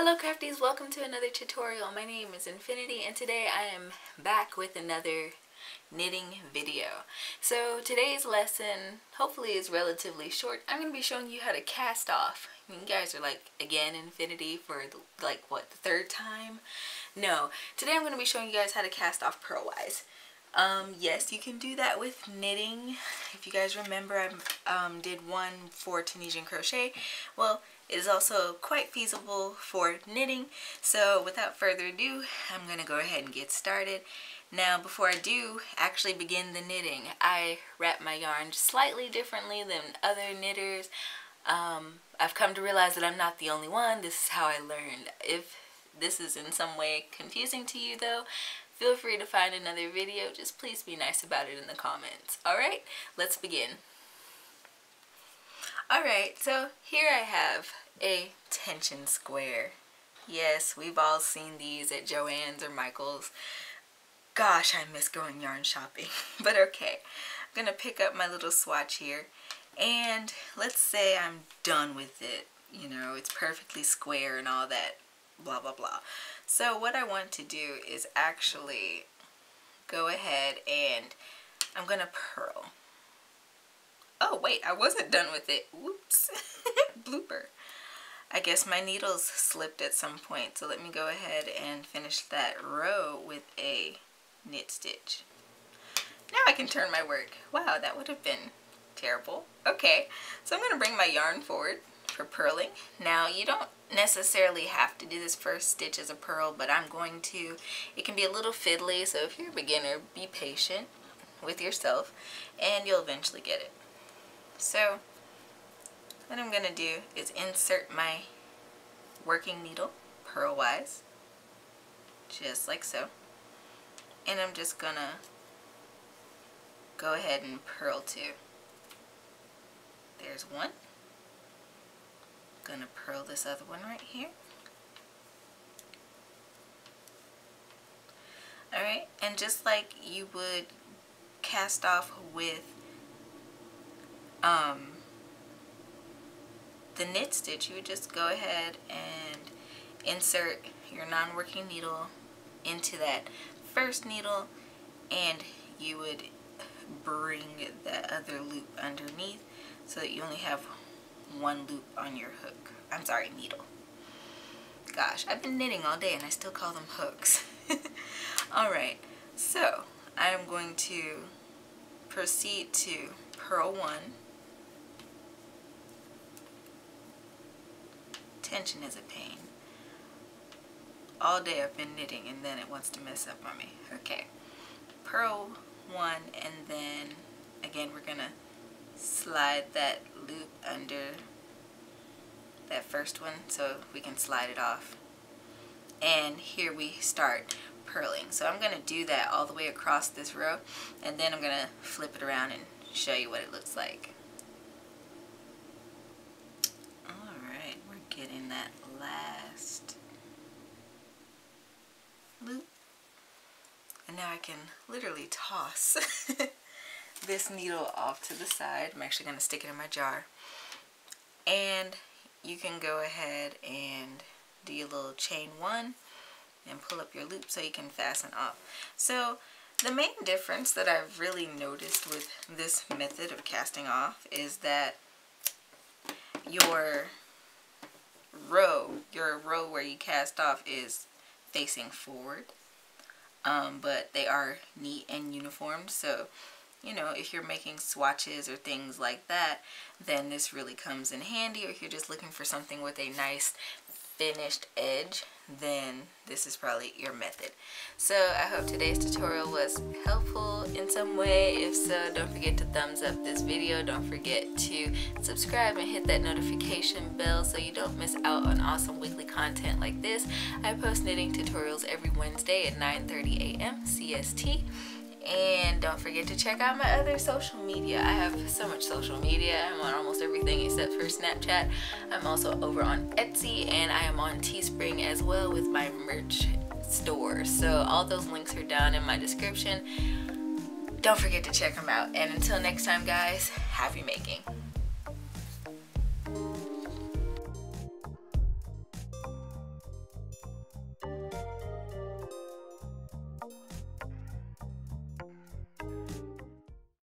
Hello crafties, welcome to another tutorial. My name is Infiniti and today I am back with another knitting video. So today's lesson hopefully is relatively short. I'm going to be showing you how to cast off. You guys are like, again, Infiniti for the third time? No, today I'm going to be showing you guys how to cast off purlwise. Yes, you can do that with knitting. If you guys remember, I did one for Tunisian crochet. Well, it is also quite feasible for knitting. So without further ado, I'm going to go ahead and get started. Now, before I do actually begin the knitting, I wrap my yarn slightly differently than other knitters. I've come to realize that I'm not the only one. This is how I learned. If this is in some way confusing to you though, feel free to find another video. Just please be nice about it in the comments. Alright, let's begin. Alright, so here I have a tension square. Yes, we've all seen these at Joann's or Michael's. Gosh, I miss going yarn shopping. But okay, I'm going to pick up my little swatch here. And let's say I'm done with it. You know, it's perfectly square and all that. Blah, blah, blah. So what I want to do is actually go ahead and I'm going to purl. Oh, wait, I wasn't done with it. Whoops. Blooper. I guess my needles slipped at some point. So let me go ahead and finish that row with a knit stitch. Now I can turn my work. Wow, that would have been terrible. Okay, so I'm going to bring my yarn forward for purling. Now you don't necessarily have to do this first stitch as a purl, but I'm going to. It can be a little fiddly, so if you're a beginner, be patient with yourself and you'll eventually get it. So what I'm going to do is insert my working needle purlwise, just like so, and I'm just going to go ahead and purl two. There's one. Gonna purl this other one right here. Alright, and just like you would cast off with the knit stitch, you would just go ahead and insert your non-working needle into that first needle, and you would bring the other loop underneath so that you only have one loop on your hook. I'm sorry, needle. Gosh, I've been knitting all day and I still call them hooks. Alright, so I'm going to proceed to purl one. Tension is a pain. All day I've been knitting and then it wants to mess up on me. Okay, purl one, and then again we're gonna slide that loop under that first one so we can slide it off, and here we start purling. So I'm going to do that all the way across this row, and then I'm going to flip it around and show you what it looks like. Alright, we're getting that last loop, and now I can literally toss this needle off to the side. I'm actually going to stick it in my jar, and you can go ahead and do your little chain one and pull up your loop so you can fasten off. So the main difference that I've really noticed with this method of casting off is that your row where you cast off is facing forward, but they are neat and uniform. So you know, if you're making swatches or things like that, then this really comes in handy. Or if you're just looking for something with a nice finished edge, then this is probably your method. So I hope today's tutorial was helpful in some way. If so, don't forget to thumbs up this video. Don't forget to subscribe and hit that notification bell so you don't miss out on awesome weekly content like this. I post knitting tutorials every Wednesday at 9:30 a.m. CST. And don't forget to check out my other social media. I have so much social media. I'm on almost everything except for Snapchat. I'm also over on Etsy, and I am on Teespring as well with my merch store. So all those links are down in my description. Don't forget to check them out. And until next time, guys, happy making.